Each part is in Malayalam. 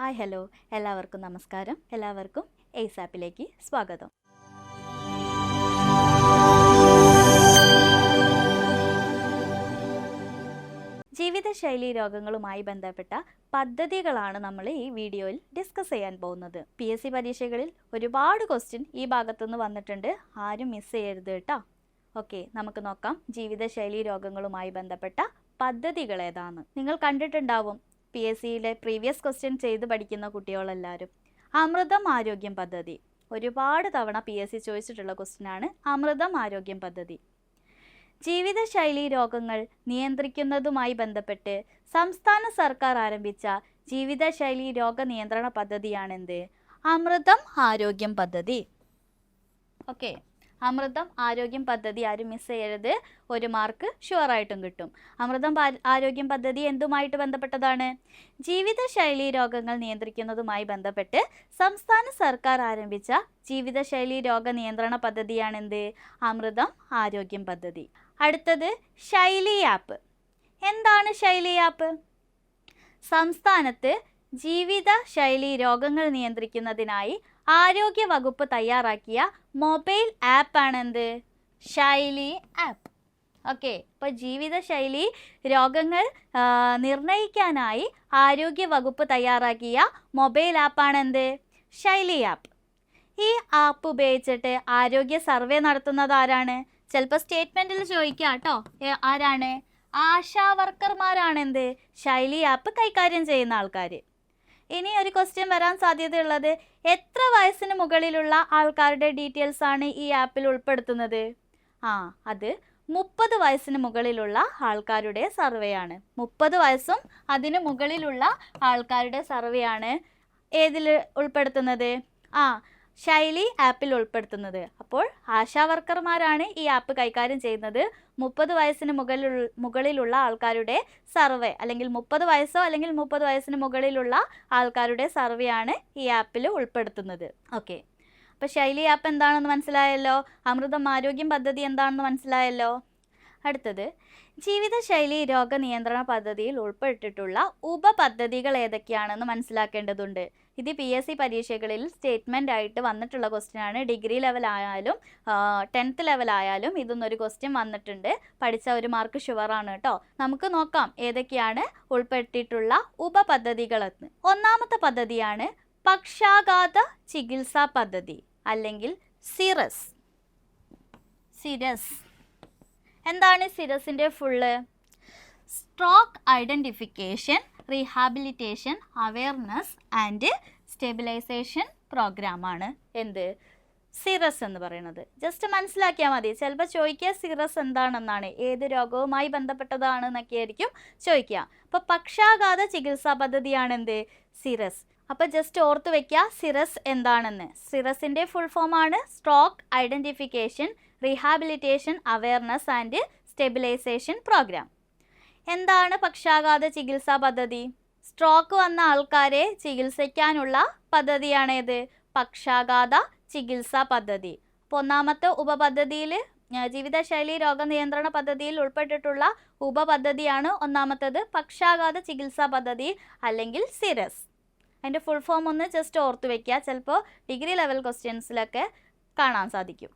ഹായ് ഹലോ എല്ലാവർക്കും നമസ്കാരം. എല്ലാവർക്കും എയ്സാപ്പിലേക്ക് സ്വാഗതം. ജീവിതശൈലി രോഗങ്ങളുമായി ബന്ധപ്പെട്ട പദ്ധതികളാണ് നമ്മൾ ഈ വീഡിയോയിൽ ഡിസ്കസ് ചെയ്യാൻ പോകുന്നത്. PSC പരീക്ഷകളിൽ ഒരുപാട് ക്വസ്റ്റ്യൻ ഈ ഭാഗത്തുനിന്ന് വന്നിട്ടുണ്ട്. ആരും മിസ് ചെയ്യരുത് കേട്ടോ. ഓക്കെ, നമുക്ക് നോക്കാം ജീവിതശൈലി രോഗങ്ങളുമായി ബന്ധപ്പെട്ട പദ്ധതികൾ ഏതാണ്. നിങ്ങൾ കണ്ടിട്ടുണ്ടാവും PSCയിലെ പ്രീവിയസ് ക്വസ്റ്റ്യൻ ചെയ്ത് പഠിക്കുന്ന കുട്ടികളെല്ലാവരും. അമൃതം ആരോഗ്യം പദ്ധതി ഒരുപാട് തവണ PSC ചോദിച്ചിട്ടുള്ള ക്വസ്റ്റ്യനാണ്. അമൃതം ആരോഗ്യം പദ്ധതി ജീവിതശൈലി രോഗങ്ങൾ നിയന്ത്രിക്കുന്നതുമായി ബന്ധപ്പെട്ട് സംസ്ഥാന സർക്കാർ ആരംഭിച്ച ജീവിതശൈലി രോഗ നിയന്ത്രണ പദ്ധതിയാണെന്ത്? അമൃതം ആരോഗ്യം പദ്ധതി. ഓക്കെ, അമൃതം ആരോഗ്യം പദ്ധതി ആരും മിസ് ചെയ്യരുത്. 1 മാർക്ക് ഷുവറായിട്ടും കിട്ടും. അമൃതം ആരോഗ്യം പദ്ധതി എന്തുമായിട്ട് ബന്ധപ്പെട്ടതാണ്? ജീവിതശൈലി രോഗങ്ങൾ നിയന്ത്രിക്കുന്നതുമായി ബന്ധപ്പെട്ട് സംസ്ഥാന സർക്കാർ ആരംഭിച്ച ജീവിതശൈലി രോഗ നിയന്ത്രണ പദ്ധതിയാണെന്ത്? അമൃതം ആരോഗ്യം പദ്ധതി. അടുത്തത് ശൈലി ആപ്പ്. എന്താണ് ശൈലി ആപ്പ്? സംസ്ഥാനത്ത് ജീവിതശൈലി രോഗങ്ങൾ നിയന്ത്രിക്കുന്നതിനായി ആരോഗ്യ വകുപ്പ് തയ്യാറാക്കിയ മൊബൈൽ ആപ്പാണ് എന്ത്? ശൈലി ആപ്പ്. ഓക്കെ, ഇപ്പോൾ ജീവിതശൈലി രോഗങ്ങൾ നിർണ്ണയിക്കാനായി ആരോഗ്യ വകുപ്പ് തയ്യാറാക്കിയ മൊബൈൽ ആപ്പാണ് എന്ത്? ശൈലി ആപ്പ്. ഈ ആപ്പ് ഉപയോഗിച്ചിട്ട് ആരോഗ്യ സർവേ നടത്തുന്നത് ആരാണ്? ചിലപ്പോൾ സ്റ്റേറ്റ്മെൻറ്റിൽ ചോദിക്കാം കേട്ടോ. ആരാണ്? ആശാ വർക്കർമാരാണ് എന്ത്? ശൈലി ആപ്പ് കൈകാര്യം ചെയ്യുന്ന ആൾക്കാർ. ഇനി ഒരു ക്വസ്റ്റ്യൻ വരാൻ സാധ്യതയുള്ളത്, എത്ര വയസ്സിന് മുകളിലുള്ള ആൾക്കാരുടെ ഡീറ്റെയിൽസ് ആണ് ഈ ആപ്പിൽ ഉൾപ്പെടുത്തുന്നത്? അത് 30 വയസ്സിന് മുകളിലുള്ള ആൾക്കാരുടെ സർവേയാണ്. 30 വയസ്സും അതിന് മുകളിലുള്ള ആൾക്കാരുടെ സർവേയാണ് ഏതിൽ ഉൾപ്പെടുത്തുന്നത്? ശൈലി ആപ്പിൽ ഉൾപ്പെടുത്തുന്നത്. അപ്പോൾ ആശാ വർക്കർമാരാണ് ഈ ആപ്പ് കൈകാര്യം ചെയ്യുന്നത്. 30 വയസ്സിന് മുകളിലുള്ള ആൾക്കാരുടെ സർവേ, അല്ലെങ്കിൽ 30 വയസ്സോ അല്ലെങ്കിൽ 30 വയസ്സിന് മുകളിലുള്ള ആൾക്കാരുടെ സർവേയാണ് ഈ ആപ്പിൽ ഉൾപ്പെടുത്തുന്നത്. ഓക്കെ, അപ്പോൾ ശൈലി ആപ്പ് എന്താണെന്ന് മനസ്സിലായല്ലോ. അമൃതം ആരോഗ്യം പദ്ധതി എന്താണെന്ന് മനസ്സിലായല്ലോ. അടുത്തത്, ജീവിതശൈലി രോഗനിയന്ത്രണ പദ്ധതിയിൽ ഉൾപ്പെട്ടിട്ടുള്ള ഉപപദ്ധതികൾ ഏതൊക്കെയാണെന്ന് മനസ്സിലാക്കേണ്ടതുണ്ട്. ഇത് PSC പരീക്ഷകളിൽ സ്റ്റേറ്റ്മെൻ്റ് ആയിട്ട് വന്നിട്ടുള്ള ക്വസ്റ്റ്യനാണ്. ഡിഗ്രി ലെവൽ ആയാലും 10th ലെവൽ ആയാലും ഇതൊന്നൊരു ക്വസ്റ്റ്യൻ വന്നിട്ടുണ്ട്. പഠിച്ച 1 മാർക്ക് ഷുവറാണ് കേട്ടോ. നമുക്ക് നോക്കാം ഏതൊക്കെയാണ് ഉൾപ്പെട്ടിട്ടുള്ള ഉപപദ്ധതികളെന്ന്. ഒന്നാമത്തെ പദ്ധതിയാണ് പക്ഷാഘാത ചികിത്സാ പദ്ധതി, അല്ലെങ്കിൽ സിറസ്. എന്താണ് സിറസിൻ്റെ full? Stroke identification, rehabilitation, awareness and stabilization പ്രോഗ്രാമാണ് എന്ത്? സിറസ് എന്ന് പറയുന്നത്. ജസ്റ്റ് മനസ്സിലാക്കിയാൽ മതി. ചിലപ്പോൾ ചോദിക്കുക സിറസ് എന്താണെന്നാണ്, ഏത് രോഗവുമായി ബന്ധപ്പെട്ടതാണ് എന്നൊക്കെ ആയിരിക്കും ചോദിക്കുക. അപ്പോൾ പക്ഷാഘാത ചികിത്സാ പദ്ധതിയാണ് എന്ത്? സിറസ്. അപ്പോൾ ജസ്റ്റ് ഓർത്ത് വയ്ക്കുക സിറസ് എന്താണെന്ന്. സിറസിൻ്റെ ഫുൾ ഫോമാണ് stroke identification, rehabilitation, awareness and stabilization programme. എന്താണ് പക്ഷാഘാത ചികിത്സാ പദ്ധതി? സ്ട്രോക്ക് വന്ന ആൾക്കാരെ ചികിത്സിക്കാനുള്ള പദ്ധതിയാണേത്? പക്ഷാഘാത ചികിത്സാ പദ്ധതി. അപ്പോൾ ഒന്നാമത്തെ ഉപപദ്ധതിയിൽ, ജീവിതശൈലി രോഗനിയന്ത്രണ പദ്ധതിയിൽ ഉൾപ്പെട്ടിട്ടുള്ള ഉപപദ്ധതിയാണ് ഒന്നാമത്തേത് പക്ഷാഘാത ചികിത്സാ പദ്ധതി, അല്ലെങ്കിൽ സിറസ്. അതിൻ്റെ ഫുൾ ഫോം ഒന്ന് ജസ്റ്റ് ഓർത്ത് വയ്ക്കുക. ചിലപ്പോൾ ഡിഗ്രി ലെവൽ ക്വസ്റ്റ്യൻസിലൊക്കെ കാണാൻ സാധിക്കും.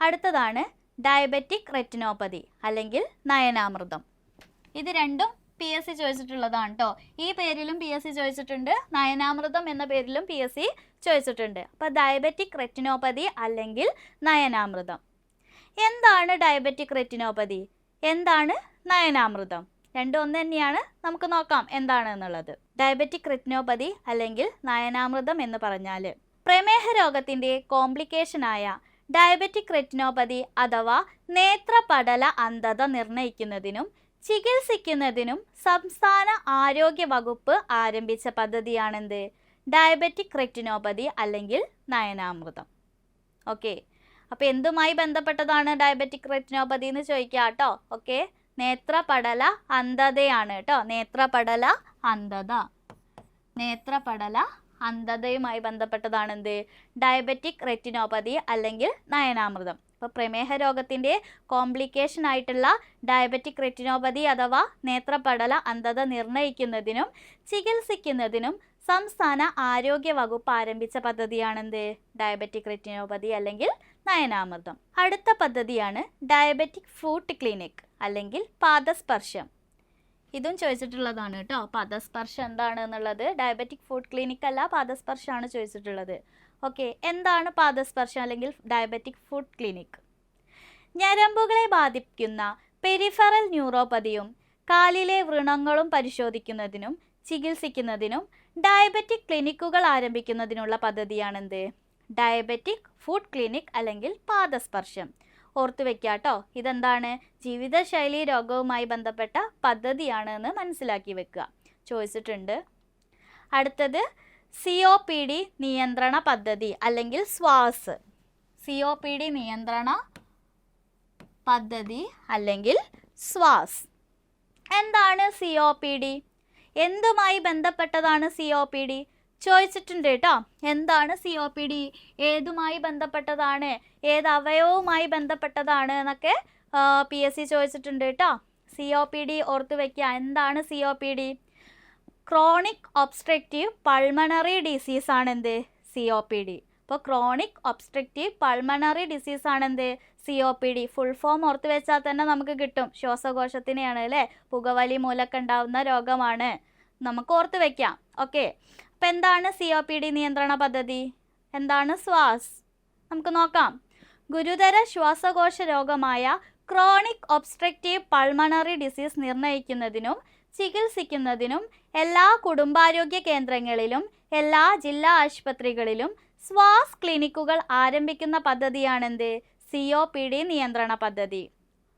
അടുത്തതാണ് ഡയബറ്റിക് റെറ്റിനോപ്പതി, അല്ലെങ്കിൽ നയനാമൃതം. ഇത് രണ്ടും PSC ചോദിച്ചിട്ടുള്ളതാണ് കേട്ടോ. ഈ പേരിലും PSC ചോദിച്ചിട്ടുണ്ട്, നയനാമൃതം എന്ന പേരിലും PSC ചോദിച്ചിട്ടുണ്ട്. അപ്പോൾ ഡയബറ്റിക് റെറ്റിനോപ്പതി അല്ലെങ്കിൽ നയനാമൃതം. എന്താണ് ഡയബറ്റിക് റെറ്റിനോപ്പതി? എന്താണ് നയനാമൃതം? രണ്ടും ഒന്ന് തന്നെയാണ്. നമുക്ക് നോക്കാം എന്താണ് എന്നുള്ളത്. ഡയബറ്റിക് റെറ്റിനോപ്പതി അല്ലെങ്കിൽ നയനാമൃതം എന്ന് പറഞ്ഞാൽ പ്രമേഹ രോഗത്തിൻ്റെ കോംപ്ലിക്കേഷനായ ഡയബറ്റിക് റെറ്റിനോപ്പതി അഥവാ നേത്രപടല അന്ധത നിർണ്ണയിക്കുന്നതിനും ചികിത്സിക്കുന്നതിനും സംസ്ഥാന ആരോഗ്യ വകുപ്പ് ആരംഭിച്ച പദ്ധതിയാണെന്ത്? ഡയബറ്റിക് റെറ്റിനോപ്പതി അല്ലെങ്കിൽ നയനാമൃതം. ഓക്കെ, അപ്പോൾ എന്തുമായി ബന്ധപ്പെട്ടതാണ് ഡയബറ്റിക് റെറ്റിനോപ്പതി എന്ന് ചോദിക്കുക കേട്ടോ. ഓക്കെ, നേത്രപടല അന്ധതയാണ് കേട്ടോ. നേത്രപടല അന്ധതയുമായി ബന്ധപ്പെട്ടതാണ് എന്ത്? ഡയബറ്റിക് റെറ്റിനോപ്പതി അല്ലെങ്കിൽ നയനാമൃതം. അപ്പോൾ പ്രമേഹ രോഗത്തിൻ്റെ കോംപ്ലിക്കേഷൻ ആയിട്ടുള്ള ഡയബറ്റിക് റെറ്റിനോപ്പതി അഥവാ നേത്രപടല അന്ധത നിർണ്ണയിക്കുന്നതിനും ചികിത്സിക്കുന്നതിനും സംസ്ഥാന ആരോഗ്യ വകുപ്പ് ആരംഭിച്ച പദ്ധതിയാണെന്ത്? ഡയബറ്റിക് റെറ്റിനോപ്പതി അല്ലെങ്കിൽ നയനാമൃതം. അടുത്ത പദ്ധതിയാണ് ഡയബറ്റിക് ഫുഡ് ക്ലിനിക് അല്ലെങ്കിൽ പാദസ്പർശം. ഇതും ചോദിച്ചിട്ടുള്ളതാണ് കേട്ടോ. പാദസ്പർശം എന്താണ് എന്നുള്ളത് ഡയബറ്റിക് ഫുഡ് ക്ലിനിക് അല്ല, പാദസ്പർശമാണ് ചോദിച്ചിട്ടുള്ളത്. ഓക്കെ, എന്താണ് പാദസ്പർശം അല്ലെങ്കിൽ ഡയബറ്റിക് ഫുഡ് ക്ലിനിക്? ഞരമ്പുകളെ ബാധിക്കുന്ന പെരിഫറൽ ന്യൂറോപ്പതിയും കാലിലെ വ്രണങ്ങളും പരിശോധിക്കുന്നതിനും ചികിത്സിക്കുന്നതിനും ഡയബറ്റിക് ക്ലിനിക്കുകൾ ആരംഭിക്കുന്നതിനുള്ള പദ്ധതിയാണെന്ത്? ഡയബറ്റിക് ഫുഡ് ക്ലിനിക് അല്ലെങ്കിൽ പാദസ്പർശം. ഓർത്തു വെക്കുക കേട്ടോ. ഇതെന്താണ്? ജീവിതശൈലി രോഗവുമായി ബന്ധപ്പെട്ട പദ്ധതിയാണ് എന്ന് മനസ്സിലാക്കി വെക്കുക. ചോദിച്ചിട്ടുണ്ട്. അടുത്തത് COPD നിയന്ത്രണ പദ്ധതി അല്ലെങ്കിൽ സ്വാസ്. COPD നിയന്ത്രണ പദ്ധതി അല്ലെങ്കിൽ സ്വാസ്. എന്താണ് COPD? എന്തുമായി ബന്ധപ്പെട്ടതാണ് COPD? ചോദിച്ചിട്ടുണ്ട് കേട്ടോ. എന്താണ് COPD? ഏതുമായി ബന്ധപ്പെട്ടതാണ്? ഏത് അവയവവുമായി ബന്ധപ്പെട്ടതാണ് എന്നൊക്കെ PSC ചോദിച്ചിട്ടുണ്ട് കേട്ടോ. COPD ഓർത്തു വയ്ക്കുക. എന്താണ് COPD? Chronic obstructive pulmonary disease ആണെന്ത്? COPD. അപ്പോൾ ക്രോണിക് ഒബ്സ്ട്രക്റ്റീവ് പൾമണറി ഡിസീസ് ആണെന്ത്? COPD. ഫുൾ ഫോം ഓർത്ത് വെച്ചാൽ തന്നെ നമുക്ക് കിട്ടും. ശ്വാസകോശത്തിനെയാണ് അല്ലേ? പുകവലി മൂലമൊക്കെ ഉണ്ടാവുന്ന രോഗമാണ്. നമുക്ക് ഓർത്ത് വെക്കാം. ഓക്കെ, അപ്പം എന്താണ് COPD നിയന്ത്രണ പദ്ധതി? എന്താണ് സ്വാസ്? നമുക്ക് നോക്കാം. ഗുരുതര ശ്വാസകോശ രോഗമായ ക്രോണിക് ഒബ്സ്ട്രക്റ്റീവ് പൾമണറി ഡിസീസ് നിർണ്ണയിക്കുന്നതിനും ചികിത്സിക്കുന്നതിനും എല്ലാ കുടുംബാരോഗ്യ കേന്ദ്രങ്ങളിലും എല്ലാ ജില്ലാ ആശുപത്രികളിലും സ്വാസ് ക്ലിനിക്കുകൾ ആരംഭിക്കുന്ന പദ്ധതിയാണെന്ത്? COPD നിയന്ത്രണ പദ്ധതി.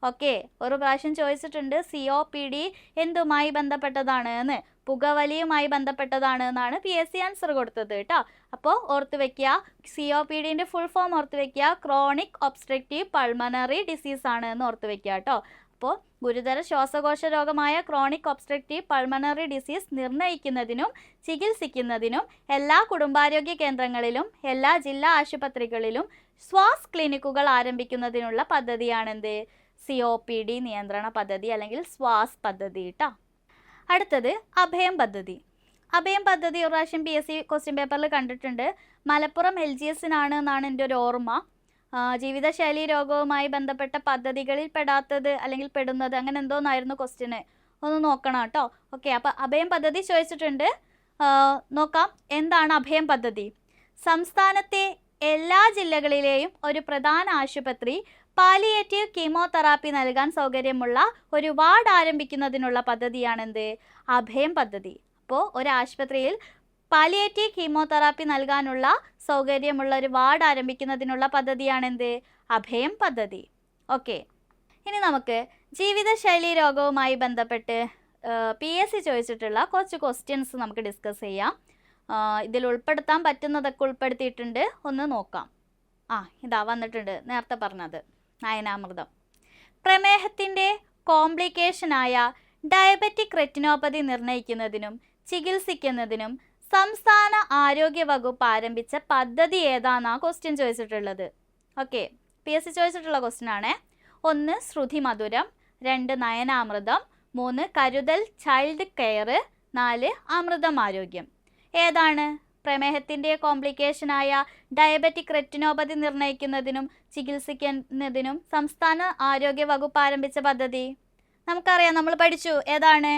ഓക്കെ, ഒരു പ്രാവശ്യം ചോദിച്ചിട്ടുണ്ട് COPD എന്തുമായി ബന്ധപ്പെട്ടതാണ് എന്ന്. പുകവലിയുമായി ബന്ധപ്പെട്ടതാണ് എന്നാണ് PSC ആൻസർ കൊടുത്തത് കേട്ടോ. അപ്പോൾ ഓർത്ത് വെക്കുക, COPDൻ്റെ ഫുൾ ഫോം ഓർത്ത് വെക്കുക. ക്രോണിക് ഒബ്സ്ട്രക്റ്റീവ് പൾമണറി ഡിസീസ് ആണ് എന്ന് ഓർത്ത് വെക്കുക കേട്ടോ. അപ്പോൾ ഗുരുതര ശ്വാസകോശ രോഗമായ ക്രോണിക് ഒബ്സ്ട്രക്റ്റീവ് പൾമണറി ഡിസീസ് നിർണ്ണയിക്കുന്നതിനും ചികിത്സിക്കുന്നതിനും എല്ലാ കുടുംബാരോഗ്യ കേന്ദ്രങ്ങളിലും എല്ലാ ജില്ലാ ആശുപത്രികളിലും സ്വാസ് ക്ലിനിക്കുകൾ ആരംഭിക്കുന്നതിനുള്ള പദ്ധതിയാണെന്ത്? COPD നിയന്ത്രണ പദ്ധതി അല്ലെങ്കിൽ സ്വാസ് പദ്ധതി കേട്ടോ. അടുത്തത് അഭയം പദ്ധതി. അഭയം പദ്ധതി ഒരു പ്രാവശ്യം PSC ക്വസ്റ്റ്യൻ പേപ്പറിൽ കണ്ടിട്ടുണ്ട്. മലപ്പുറം LGSനാണ് എന്നാണ് എൻ്റെ ഒരു ഓർമ്മ. ജീവിതശൈലി രോഗവുമായി ബന്ധപ്പെട്ട പദ്ധതികളിൽ പെടാത്തത് അല്ലെങ്കിൽ പെടുന്നത് അങ്ങനെ എന്തോന്നായിരുന്നു ക്വസ്റ്റ്യന്. ഒന്ന് നോക്കണം കേട്ടോ. ഓക്കെ, അപ്പോൾ അഭയം പദ്ധതി ചോദിച്ചിട്ടുണ്ട്. നോക്കാം. എന്താണ് അഭയം പദ്ധതി? സംസ്ഥാനത്തെ എല്ലാ ജില്ലകളിലെയും ഒരു പ്രധാന ആശുപത്രി പാലിയേറ്റീവ് കീമോതെറാപ്പി നൽകാൻ സൗകര്യമുള്ള ഒരു വാർഡ് ആരംഭിക്കുന്നതിനുള്ള പദ്ധതിയാണെന്ത്? അഭയം പദ്ധതി. അപ്പോൾ ഒരു ആശുപത്രിയിൽ പാലിയേറ്റീവ് കീമോതെറാപ്പി നൽകാനുള്ള സൗകര്യമുള്ള ഒരു വാർഡ് ആരംഭിക്കുന്നതിനുള്ള പദ്ധതിയാണെന്ത്? അഭയം പദ്ധതി. ഓക്കെ, ഇനി നമുക്ക് ജീവിതശൈലി രോഗവുമായി ബന്ധപ്പെട്ട് PSC ചോദിച്ചിട്ടുള്ള കുറച്ച് ക്വസ്റ്റ്യൻസ് നമുക്ക് ഡിസ്കസ് ചെയ്യാം. ഇതിൽ ഉൾപ്പെടുത്താൻ പറ്റുന്നതൊക്കെ ഉൾപ്പെടുത്തിയിട്ടുണ്ട്. ഒന്ന് നോക്കാം. ഇതാ വന്നിട്ടുണ്ട്, നേരത്തെ പറഞ്ഞത് നയനാമൃതം. പ്രമേഹത്തിൻ്റെ കോംപ്ലിക്കേഷനായ ഡയബറ്റിക് റെറ്റിനോപ്പതി നിർണ്ണയിക്കുന്നതിനും ചികിത്സിക്കുന്നതിനും സംസ്ഥാന ആരോഗ്യ വകുപ്പ് ആരംഭിച്ച പദ്ധതി ഏതാണെന്നാണ് ക്വസ്റ്റ്യൻ ചോദിച്ചിട്ടുള്ളത്. ഓക്കെ, PSC ചോദിച്ചിട്ടുള്ള ക്വസ്റ്റ്യൻ ആണ്. 1 ശ്രുതി മധുരം, 2 നയനാമൃതം, 3 കരുതൽ ചൈൽഡ് കെയർ, 4 അമൃതം ആരോഗ്യം. ഏതാണ് പ്രമേഹത്തിൻ്റെ കോംപ്ലിക്കേഷനായ ഡയബറ്റിക് റെറ്റിനോപ്പതി നിർണ്ണയിക്കുന്നതിനും ചികിത്സിക്കുന്നതിനും സംസ്ഥാന ആരോഗ്യ വകുപ്പ് ആരംഭിച്ച പദ്ധതി? നമുക്കറിയാം, നമ്മൾ പഠിച്ചു. ഏതാണ്?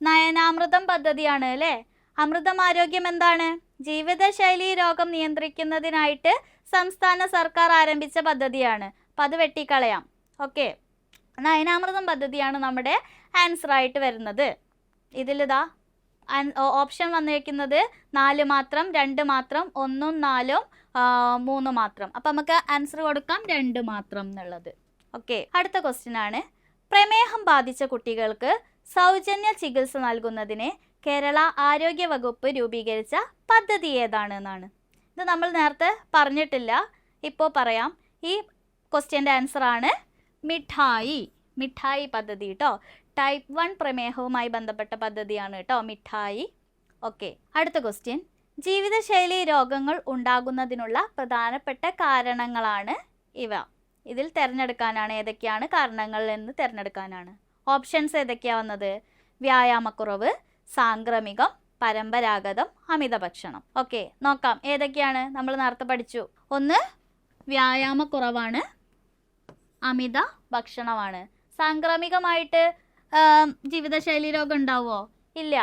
നയനാമൃതം പദ്ധതിയാണ് അല്ലേ? അമൃതം ആരോഗ്യം എന്താണ്? ജീവിതശൈലി രോഗം നിയന്ത്രിക്കുന്നതിനായിട്ട് സംസ്ഥാന സർക്കാർ ആരംഭിച്ച പദ്ധതിയാണ്. അപ്പം അത് വെട്ടിക്കളയാം. ഓക്കെ, നയനാമൃതം പദ്ധതിയാണ് നമ്മുടെ ആൻസർ ആയിട്ട് വരുന്നത്. ഇതിലിതാ ഓപ്ഷൻ വന്നിരിക്കുന്നത് 4 മാത്രം, 2 മാത്രം, 1 4 3 മാത്രം. അപ്പം നമുക്ക് ആൻസർ കൊടുക്കാം 2 മാത്രം എന്നുള്ളത്. ഓക്കെ, അടുത്ത ക്വസ്റ്റ്യൻ ആണ്. പ്രമേഹം ബാധിച്ച കുട്ടികൾക്ക് സൗജന്യ ചികിത്സ നൽകുന്നതിന് കേരള ആരോഗ്യ വകുപ്പ് രൂപീകരിച്ച പദ്ധതി ഏതാണെന്നാണ്. ഇത് നമ്മൾ നേരത്തെ പറഞ്ഞിട്ടില്ല, ഇപ്പോൾ പറയാം. ഈ ക്വസ്റ്റ്യൻ്റെ ആൻസർ ആണ് മിഠായി പദ്ധതി കേട്ടോ. ടൈപ്പ് 1 പ്രമേഹവുമായി ബന്ധപ്പെട്ട പദ്ധതിയാണ് കേട്ടോ മിഠായി. ഓക്കെ, അടുത്ത ക്വസ്റ്റ്യൻ. ജീവിതശൈലി രോഗങ്ങൾ ഉണ്ടാകുന്നതിനുള്ള പ്രധാനപ്പെട്ട കാരണങ്ങളാണ് ഇവ. ഇതിൽ തിരഞ്ഞെടുക്കാനാണ് ഏതൊക്കെയാണ് കാരണങ്ങൾ എന്ന് തിരഞ്ഞെടുക്കാനാണ്. ഓപ്ഷൻസ് ഏതൊക്കെയാണ് വന്നത്? വ്യായാമക്കുറവ്, സാംക്രമികം, പരമ്പരാഗതം, അമിത ഭക്ഷണം. ഓക്കെ, നോക്കാം ഏതൊക്കെയാണ് നമ്മൾ നേരത്തെ പഠിച്ചു. ഒന്ന് വ്യായാമക്കുറവാണ്, അമിത ഭക്ഷണമാണ്. സാംക്രമികമായിട്ട് ജീവിതശൈലി രോഗം ഉണ്ടാവുമോ? ഇല്ല.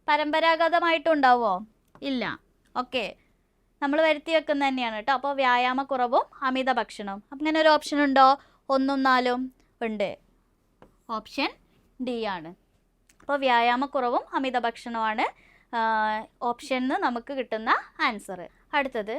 പരമ്പരാഗതമായിട്ടുണ്ടാവുമോ? ഇല്ല. ഓക്കെ, നമ്മൾ വരുത്തി വെക്കുന്ന തന്നെയാണ് കേട്ടോ. അപ്പോൾ വ്യായാമക്കുറവും അമിത ഭക്ഷണവും. അങ്ങനെ ഒരു ഓപ്ഷൻ ഉണ്ടോ? 1 ഉം 4 ഉം ഉണ്ട്. ഓപ്ഷൻ ഡി ആണ്. അപ്പോൾ വ്യായാമക്കുറവും അമിത ഭക്ഷണമാണ് ഓപ്ഷനിൽ നമുക്ക് കിട്ടുന്ന ആൻസർ. അടുത്തത്,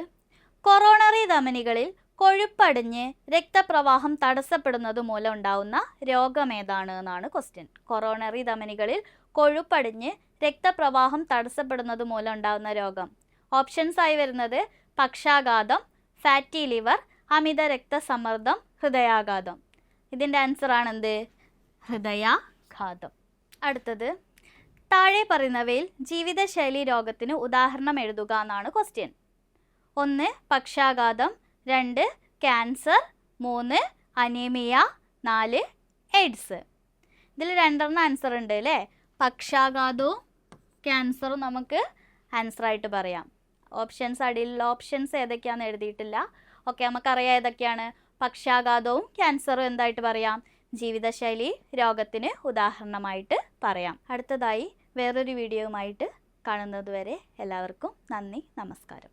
കൊറോണറി ധമനികളിൽ കൊഴുപ്പടിഞ്ഞ് രക്തപ്രവാഹം തടസ്സപ്പെടുന്നത് മൂലം ഉണ്ടാവുന്ന രോഗമേതാണ് എന്നാണ് ക്വസ്റ്റ്യൻ. കൊറോണറി ധമനികളിൽ കൊഴുപ്പടിഞ്ഞ് രക്തപ്രവാഹം തടസ്സപ്പെടുന്നത് മൂലം ഉണ്ടാവുന്ന രോഗം. ഓപ്ഷൻസ് ആയി വരുന്നത് പക്ഷാഘാതം, ഫാറ്റി ലിവർ, അമിത രക്തസമ്മർദ്ദം, ഹൃദയാഘാതം. ഇതിൻ്റെ ആൻസർ ആണെന്ത്? ഹൃദയാഘാതം. അടുത്തത്, താഴെ പറയുന്നവയിൽ ജീവിതശൈലി രോഗത്തിന് ഉദാഹരണം എഴുതുക എന്നാണ് ക്വസ്റ്റ്യൻ. 1 പക്ഷാഘാതം, 2 ക്യാൻസർ, 3 അനീമിയ, 4 എയ്ഡ്സ്. ഇതിൽ 2 ആൻസർ ഉണ്ട് അല്ലേ? പക്ഷാഘാതവും ക്യാൻസറും നമുക്ക് ആൻസറായിട്ട് പറയാം. ഓപ്ഷൻസ് അടിയിലുള്ള ഓപ്ഷൻസ് ഏതൊക്കെയാണെന്ന് എഴുതിയിട്ടില്ല. ഓക്കെ, നമുക്കറിയാം ഏതൊക്കെയാണ്. പക്ഷാഘാതവും ക്യാൻസറും എന്തായിട്ട് പറയാം? ജീവിതശൈലി രോഗത്തിന് ഉദാഹരണമായിട്ട് പറയാം. അടുത്തതായി വേറൊരു വീഡിയോയുമായിട്ട് കാണുന്നത് വരെ എല്ലാവർക്കും നന്ദി, നമസ്കാരം.